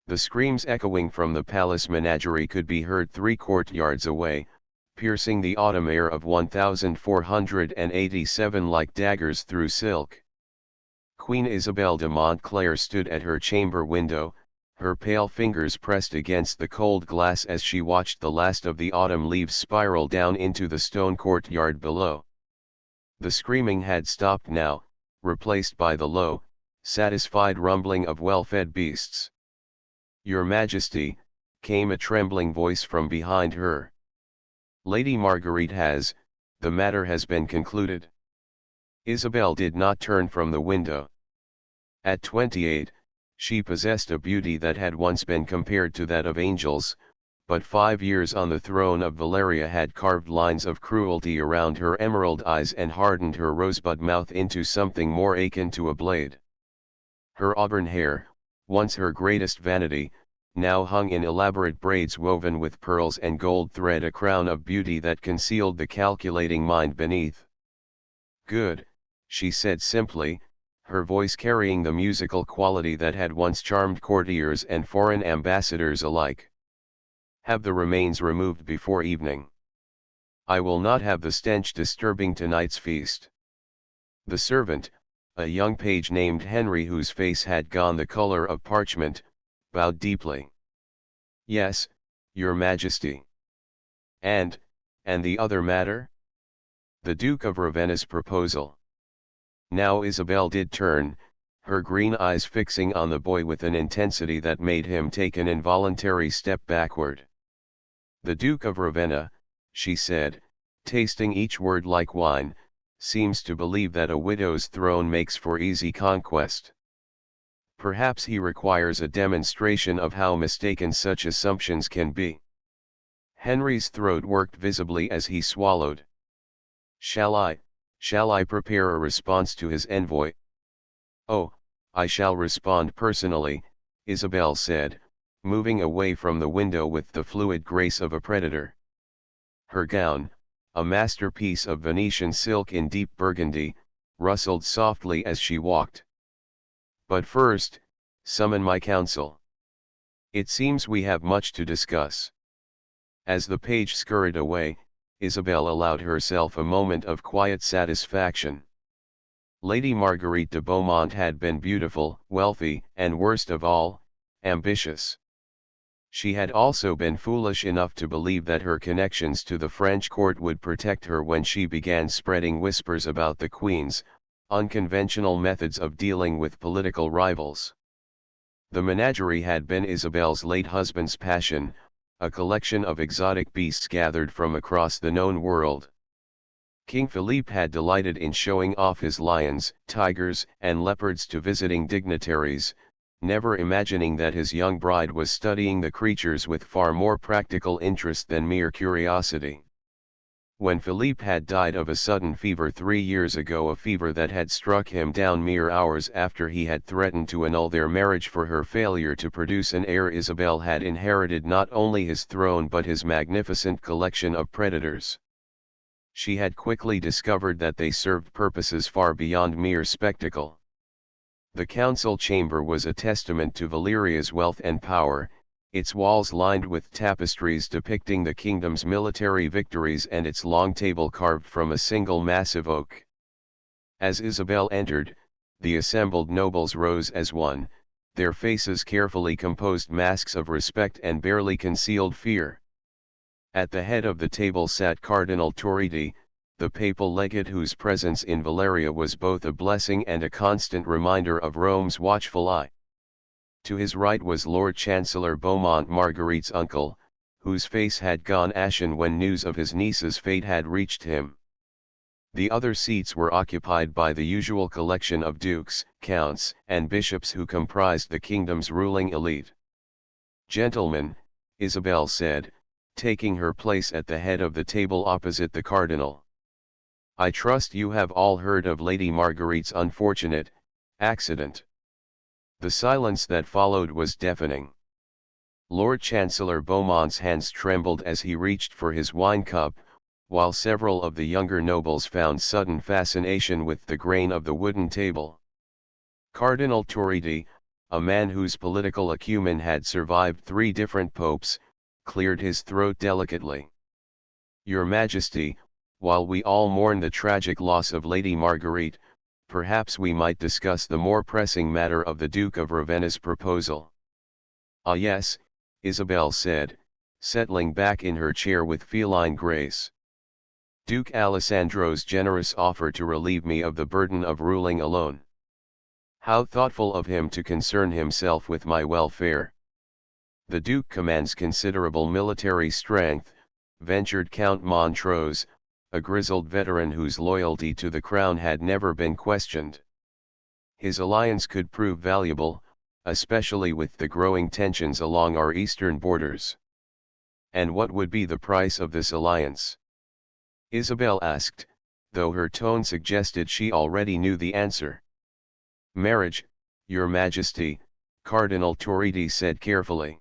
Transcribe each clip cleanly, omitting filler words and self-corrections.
The screams echoing from the palace menagerie could be heard 3 courtyards away, piercing the autumn air of 1487 like daggers through silk. Queen Isabel de Montclair stood at her chamber window, her pale fingers pressed against the cold glass as she watched the last of the autumn leaves spiral down into the stone courtyard below. The screaming had stopped now, replaced by the low, satisfied rumbling of well-fed beasts. "Your Majesty," came a trembling voice from behind her. "Lady Marguerite the matter has been concluded." Isabel did not turn from the window. At 28, she possessed a beauty that had once been compared to that of angels, but 5 years on the throne of Valeria had carved lines of cruelty around her emerald eyes and hardened her rosebud mouth into something more akin to a blade. Her auburn hair, once her greatest vanity, now hung in elaborate braids woven with pearls and gold thread, a crown of beauty that concealed the calculating mind beneath. "Good," she said simply, her voice carrying the musical quality that had once charmed courtiers and foreign ambassadors alike. "Have the remains removed before evening. I will not have the stench disturbing tonight's feast." The servant, a young page named Henry whose face had gone the color of parchment, bowed deeply. "Yes, Your Majesty." And the other matter?" "The Duke of Ravenna's proposal." Now Isabel did turn, her green eyes fixing on the boy with an intensity that made him take an involuntary step backward. "The Duke of Ravenna," she said, tasting each word like wine, "seems to believe that a widow's throne makes for easy conquest. Perhaps he requires a demonstration of how mistaken such assumptions can be." Henry's throat worked visibly as he swallowed. Shall I prepare a response to his envoy?" "Oh, I shall respond personally," Isabel said, moving away from the window with the fluid grace of a predator. Her gown, a masterpiece of Venetian silk in deep burgundy, rustled softly as she walked. "But first, summon my council. It seems we have much to discuss." As the page scurried away, Isabel allowed herself a moment of quiet satisfaction. Lady Marguerite de Beaumont had been beautiful, wealthy, and worst of all, ambitious. She had also been foolish enough to believe that her connections to the French court would protect her when she began spreading whispers about the Queen's unconventional methods of dealing with political rivals. The menagerie had been Isabel's late husband's passion, a collection of exotic beasts gathered from across the known world. King Philippe had delighted in showing off his lions, tigers, and leopards to visiting dignitaries, never imagining that his young bride was studying the creatures with far more practical interest than mere curiosity. When Philippe had died of a sudden fever 3 years ago, a fever that had struck him down mere hours after he had threatened to annul their marriage for her failure to produce an heir, Isabel had inherited not only his throne but his magnificent collection of predators. She had quickly discovered that they served purposes far beyond mere spectacle. The council chamber was a testament to Valeria's wealth and power, its walls lined with tapestries depicting the kingdom's military victories and its long table carved from a single massive oak. As Isabel entered, the assembled nobles rose as one, their faces carefully composed masks of respect and barely concealed fear. At the head of the table sat Cardinal Torridi, the papal legate whose presence in Valeria was both a blessing and a constant reminder of Rome's watchful eye. To his right was Lord Chancellor Beaumont, Marguerite's uncle, whose face had gone ashen when news of his niece's fate had reached him. The other seats were occupied by the usual collection of dukes, counts, and bishops who comprised the kingdom's ruling elite. "Gentlemen," Isabel said, taking her place at the head of the table opposite the cardinal. "I trust you have all heard of Lady Marguerite's unfortunate accident." The silence that followed was deafening. Lord Chancellor Beaumont's hands trembled as he reached for his wine cup, while several of the younger nobles found sudden fascination with the grain of the wooden table. Cardinal Torridi, a man whose political acumen had survived 3 different popes, cleared his throat delicately. Your Majesty, while we all mourn the tragic loss of Lady Marguerite, perhaps we might discuss the more pressing matter of the Duke of Ravenna's proposal. Ah yes, Isabel said, settling back in her chair with feline grace. Duke Alessandro's generous offer to relieve me of the burden of ruling alone. How thoughtful of him to concern himself with my welfare. The Duke commands considerable military strength, ventured Count Montrose, a grizzled veteran whose loyalty to the crown had never been questioned. His alliance could prove valuable, especially with the growing tensions along our eastern borders. And what would be the price of this alliance? Isabel asked, though her tone suggested she already knew the answer. Marriage, Your Majesty, Cardinal Torridi said carefully.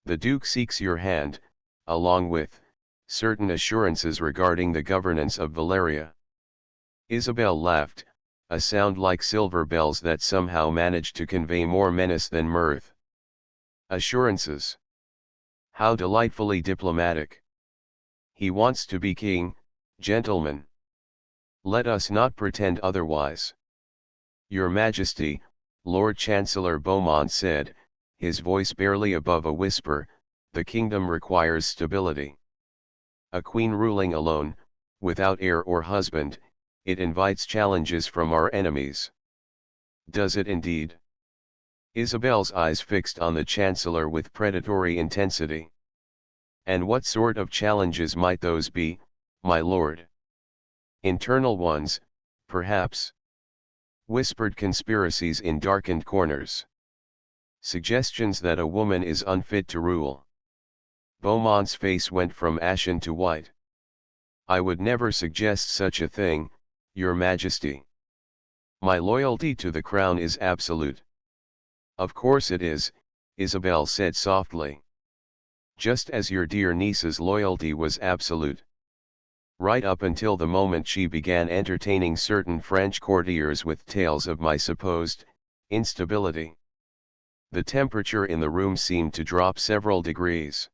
The Duke seeks your hand, along with certain assurances regarding the governance of Valeria. Isabel laughed, a sound like silver bells that somehow managed to convey more menace than mirth. Assurances. How delightfully diplomatic. He wants to be king, gentlemen. Let us not pretend otherwise. Your Majesty, Lord Chancellor Beaumont said, his voice barely above a whisper, the kingdom requires stability. A queen ruling alone, without heir or husband, it invites challenges from our enemies. Does it indeed? Isabel's eyes fixed on the Chancellor with predatory intensity. And what sort of challenges might those be, my lord? Internal ones, perhaps. Whispered conspiracies in darkened corners. Suggestions that a woman is unfit to rule. Beaumont's face went from ashen to white. I would never suggest such a thing, Your Majesty. My loyalty to the crown is absolute. Of course it is, Isabel said softly. Just as your dear niece's loyalty was absolute. Right up until the moment she began entertaining certain French courtiers with tales of my supposed instability. The temperature in the room seemed to drop several degrees.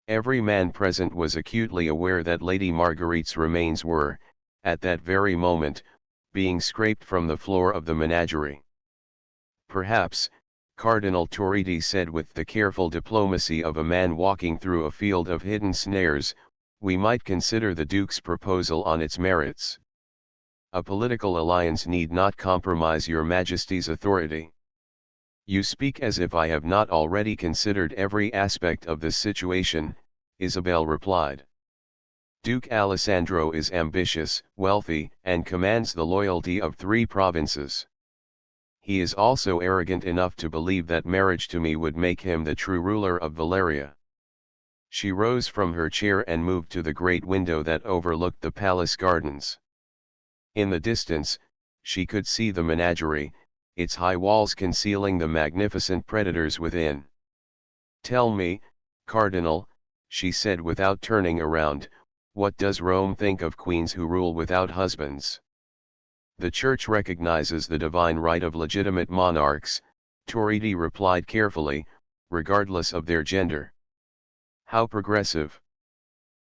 Every man present was acutely aware that Lady Marguerite's remains were, at that very moment, being scraped from the floor of the menagerie. Perhaps, Cardinal Torridi said with the careful diplomacy of a man walking through a field of hidden snares, we might consider the Duke's proposal on its merits. A political alliance need not compromise Your Majesty's authority. You speak as if I have not already considered every aspect of this situation, Isabel replied. Duke Alessandro is ambitious, wealthy, and commands the loyalty of 3 provinces. He is also arrogant enough to believe that marriage to me would make him the true ruler of Valeria. She rose from her chair and moved to the great window that overlooked the palace gardens. In the distance, she could see the menagerie, its high walls concealing the magnificent predators within. Tell me, Cardinal, she said without turning around, what does Rome think of queens who rule without husbands? The Church recognizes the divine right of legitimate monarchs, Torridi replied carefully, regardless of their gender. How progressive!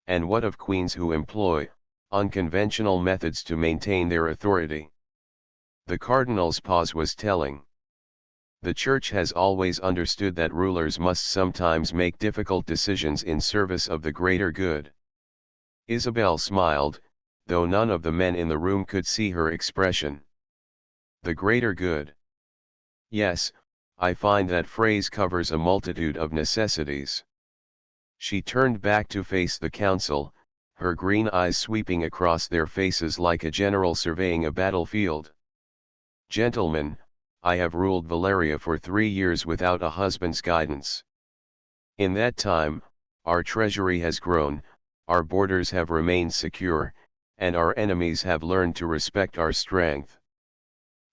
And what of queens who employ unconventional methods to maintain their authority? The Cardinal's pause was telling. The Church has always understood that rulers must sometimes make difficult decisions in service of the greater good. Isabel smiled, though none of the men in the room could see her expression. The greater good. Yes, I find that phrase covers a multitude of necessities. She turned back to face the council, her green eyes sweeping across their faces like a general surveying a battlefield. Gentlemen, I have ruled Valeria for 3 years without a husband's guidance. In that time, our treasury has grown, our borders have remained secure, and our enemies have learned to respect our strength.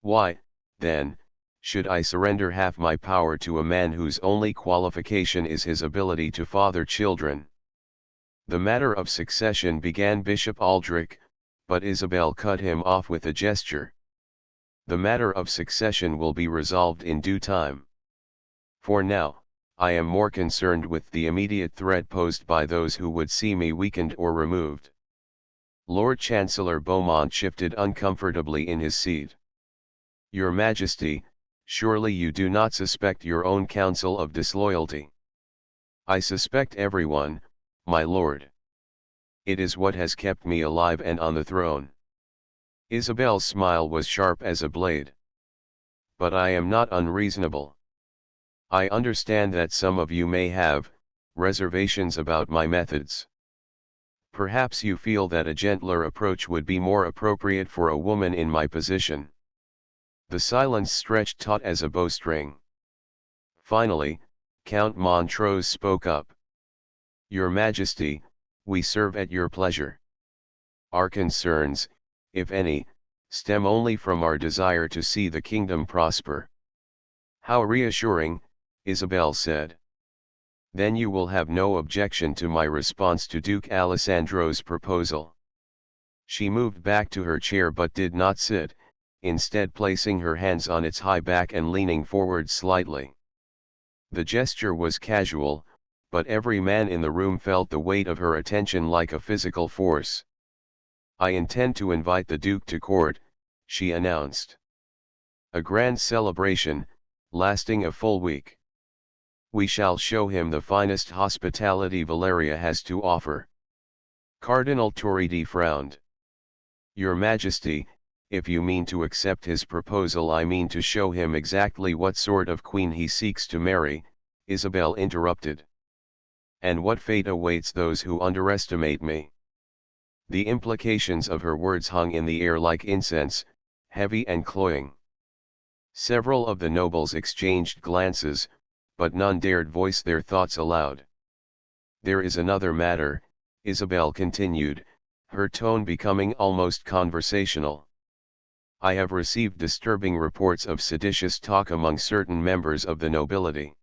Why, then, should I surrender half my power to a man whose only qualification is his ability to father children? The matter of succession began Bishop Aldrich, but Isabel cut him off with a gesture. The matter of succession will be resolved in due time. For now, I am more concerned with the immediate threat posed by those who would see me weakened or removed. Lord Chancellor Beaumont shifted uncomfortably in his seat. Your Majesty, surely you do not suspect your own council of disloyalty. I suspect everyone, my lord. It is what has kept me alive and on the throne. Isabel's smile was sharp as a blade. But I am not unreasonable. I understand that some of you may have reservations about my methods. Perhaps you feel that a gentler approach would be more appropriate for a woman in my position. The silence stretched taut as a bowstring. Finally, Count Montrose spoke up. Your Majesty, we serve at your pleasure. Our concerns, if any, stem only from our desire to see the kingdom prosper. How reassuring, Isabel said. Then you will have no objection to my response to Duke Alessandro's proposal. She moved back to her chair but did not sit, instead placing her hands on its high back and leaning forward slightly. The gesture was casual, but every man in the room felt the weight of her attention like a physical force. I intend to invite the Duke to court, she announced. A grand celebration, lasting a full week. We shall show him the finest hospitality Valeria has to offer. Cardinal Torridi frowned. Your Majesty, if you mean to accept his proposal, I mean to show him exactly what sort of queen he seeks to marry, Isabel interrupted. And what fate awaits those who underestimate me? The implications of her words hung in the air like incense, heavy and cloying. Several of the nobles exchanged glances, but none dared voice their thoughts aloud. There is another matter, Isabel continued, her tone becoming almost conversational. I have received disturbing reports of seditious talk among certain members of the nobility.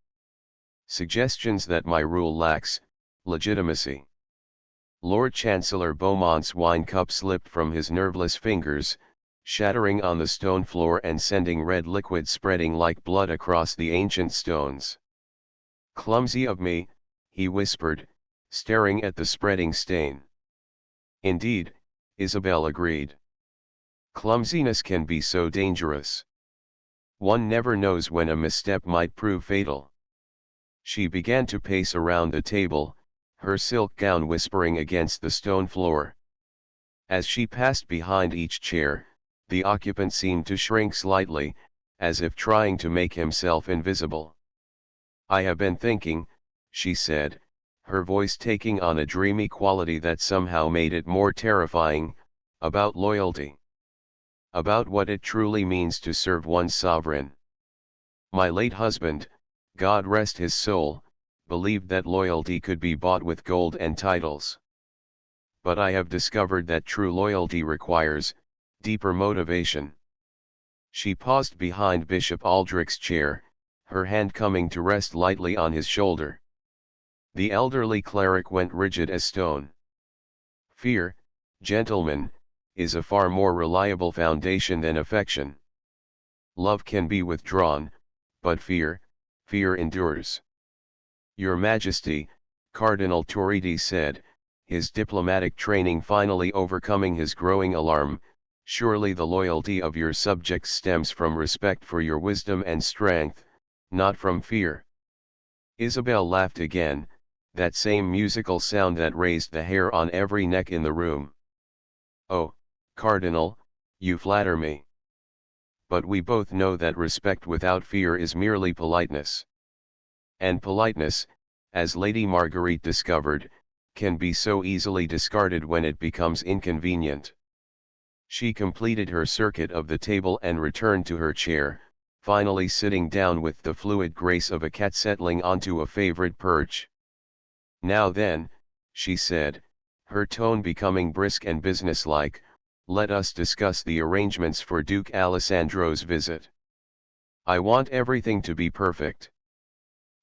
Suggestions that my rule lacks legitimacy. Lord Chancellor Beaumont's wine cup slipped from his nerveless fingers, shattering on the stone floor and sending red liquid spreading like blood across the ancient stones. Clumsy of me, he whispered, staring at the spreading stain. Indeed, Isabel agreed. Clumsiness can be so dangerous. One never knows when a misstep might prove fatal. She began to pace around the table, her silk gown whispering against the stone floor. As she passed behind each chair, the occupant seemed to shrink slightly, as if trying to make himself invisible. I have been thinking, she said, her voice taking on a dreamy quality that somehow made it more terrifying, about loyalty. About what it truly means to serve one's sovereign. My late husband, God rest his soul, believed that loyalty could be bought with gold and titles. But I have discovered that true loyalty requires deeper motivation. She paused behind Bishop Aldrich's chair, her hand coming to rest lightly on his shoulder. The elderly cleric went rigid as stone. Fear, gentlemen, is a far more reliable foundation than affection. Love can be withdrawn, but fear endures. Your Majesty, Cardinal Torridi said, his diplomatic training finally overcoming his growing alarm, surely the loyalty of your subjects stems from respect for your wisdom and strength, not from fear. Isabel laughed again, that same musical sound that raised the hair on every neck in the room. Oh, Cardinal, you flatter me. But we both know that respect without fear is merely politeness. And politeness, as Lady Marguerite discovered, can be so easily discarded when it becomes inconvenient. She completed her circuit of the table and returned to her chair, finally sitting down with the fluid grace of a cat settling onto a favorite perch. Now then, she said, her tone becoming brisk and businesslike, let us discuss the arrangements for Duke Alessandro's visit. I want everything to be perfect.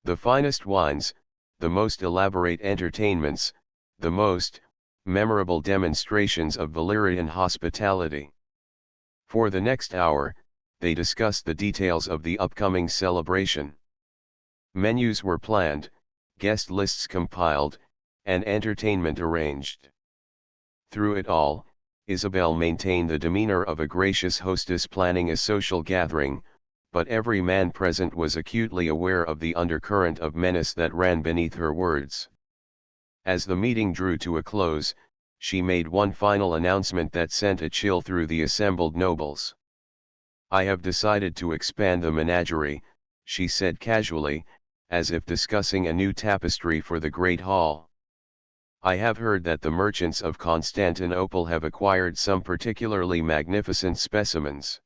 The finest wines, the most elaborate entertainments, the most memorable demonstrations of Valyrian hospitality. For the next hour, they discussed the details of the upcoming celebration. Menus were planned, guest lists compiled, and entertainment arranged. Through it all, Isabel maintained the demeanor of a gracious hostess planning a social gathering, but every man present was acutely aware of the undercurrent of menace that ran beneath her words. As the meeting drew to a close, she made one final announcement that sent a chill through the assembled nobles. "I have decided to expand the menagerie," she said casually, as if discussing a new tapestry for the great hall. "I have heard that the merchants of Constantinople have acquired some particularly magnificent specimens.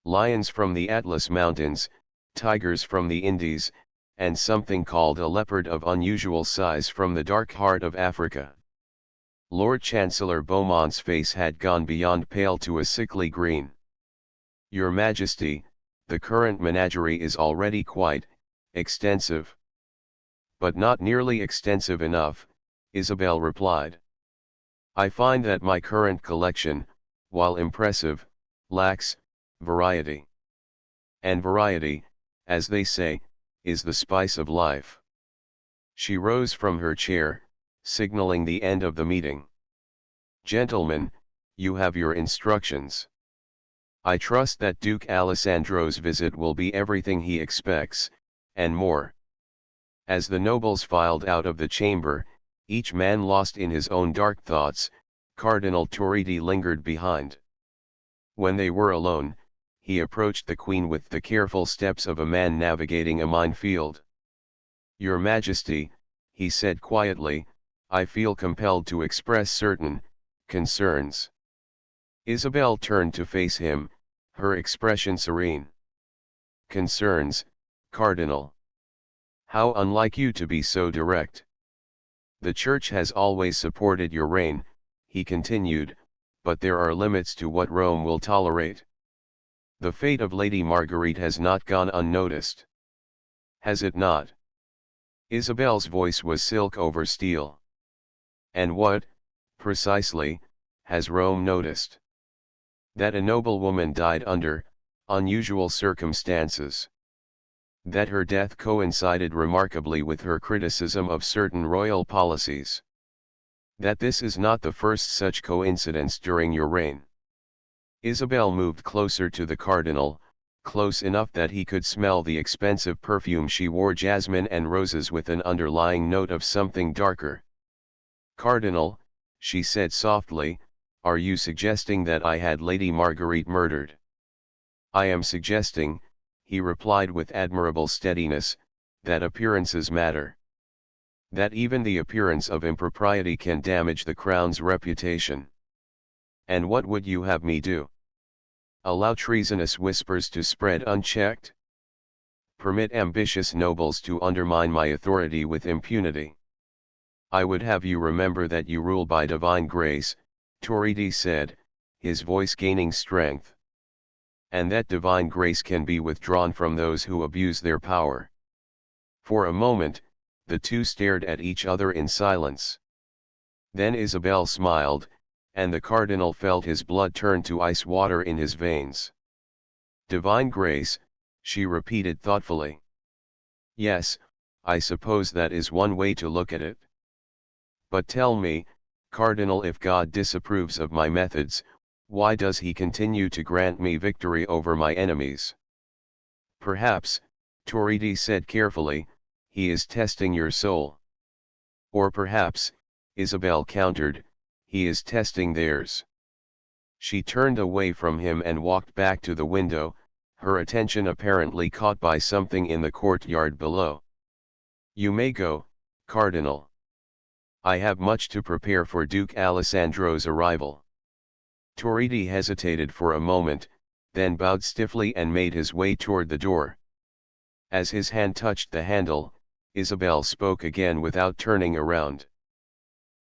Lions from the Atlas Mountains, tigers from the Indies, and something called a leopard of unusual size from the dark heart of Africa." Lord Chancellor Beaumont's face had gone beyond pale to a sickly green. "Your Majesty, the current menagerie is already quite extensive." "But not nearly extensive enough," Isabel replied. "I find that my current collection, while impressive, lacks variety. And variety, as they say, is the spice of life." She rose from her chair, signaling the end of the meeting. "Gentlemen, you have your instructions. I trust that Duke Alessandro's visit will be everything he expects, and more." As the nobles filed out of the chamber, each man lost in his own dark thoughts, Cardinal Torridi lingered behind. When they were alone, he approached the Queen with the careful steps of a man navigating a minefield. "Your Majesty," he said quietly, "I feel compelled to express certain concerns." Isabel turned to face him, her expression serene. "Concerns, Cardinal? How unlike you to be so direct." "The Church has always supported your reign," he continued, "but there are limits to what Rome will tolerate. The fate of Lady Marguerite has not gone unnoticed. Has it not?" Isabel's voice was silk over steel. "And what, precisely, has Rome noticed?" "That a noble woman died under unusual circumstances. That her death coincided remarkably with her criticism of certain royal policies. That this is not the first such coincidence during your reign." Isabel moved closer to the cardinal, close enough that he could smell the expensive perfume she wore, jasmine and roses with an underlying note of something darker. "Cardinal," she said softly, "are you suggesting that I had Lady Marguerite murdered?" "I am suggesting," he replied with admirable steadiness, "that appearances matter. That even the appearance of impropriety can damage the crown's reputation." "And what would you have me do? Allow treasonous whispers to spread unchecked? Permit ambitious nobles to undermine my authority with impunity?" "I would have you remember that you rule by divine grace," Torridi said, his voice gaining strength. "And that divine grace can be withdrawn from those who abuse their power." For a moment, the two stared at each other in silence. Then Isabel smiled, and the cardinal felt his blood turn to ice water in his veins. "Divine grace," she repeated thoughtfully. "Yes, I suppose that is one way to look at it. But tell me, Cardinal, if God disapproves of my methods, why does he continue to grant me victory over my enemies?" "Perhaps," Torridi said carefully, "he is testing your soul." "Or perhaps," Isabel countered, "he is testing theirs." She turned away from him and walked back to the window, her attention apparently caught by something in the courtyard below. "You may go, Cardinal. I have much to prepare for Duke Alessandro's arrival." Torridi hesitated for a moment, then bowed stiffly and made his way toward the door. As his hand touched the handle, Isabel spoke again without turning around.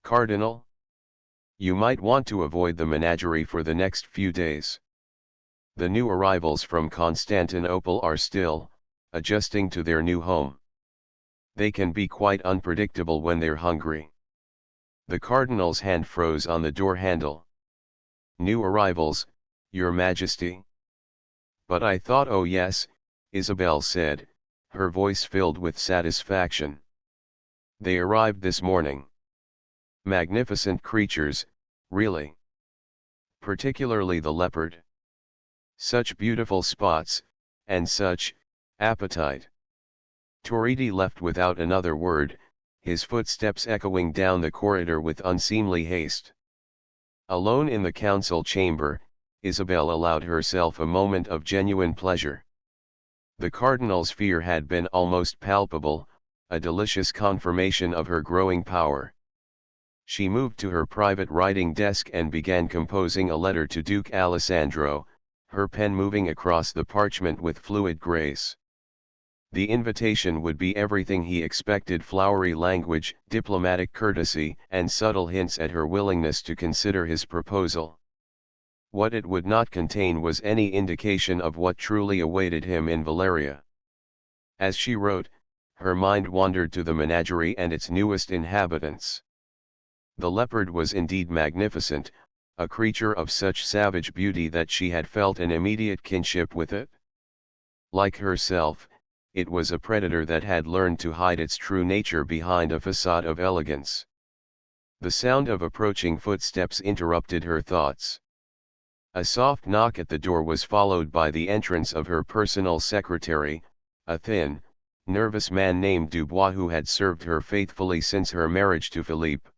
"Cardinal? You might want to avoid the menagerie for the next few days. The new arrivals from Constantinople are still adjusting to their new home. They can be quite unpredictable when they're hungry." The cardinal's hand froze on the door handle. "New arrivals, Your Majesty?" But I thought, oh yes, Isabel said, her voice filled with satisfaction. They arrived this morning. Magnificent creatures, really. Particularly the leopard. Such beautiful spots, and such appetite. Torridi left without another word, his footsteps echoing down the corridor with unseemly haste. Alone in the council chamber, Isabel allowed herself a moment of genuine pleasure. The cardinal's fear had been almost palpable, a delicious confirmation of her growing power. She moved to her private writing desk and began composing a letter to Duke Alessandro, her pen moving across the parchment with fluid grace. The invitation would be everything he expected: flowery language, diplomatic courtesy, and subtle hints at her willingness to consider his proposal. What it would not contain was any indication of what truly awaited him in Valeria. As she wrote, her mind wandered to the menagerie and its newest inhabitants. The leopard was indeed magnificent, a creature of such savage beauty that she had felt an immediate kinship with it. Like herself, it was a predator that had learned to hide its true nature behind a facade of elegance. The sound of approaching footsteps interrupted her thoughts. A soft knock at the door was followed by the entrance of her personal secretary, a thin, nervous man named Dubois, who had served her faithfully since her marriage to Philippe.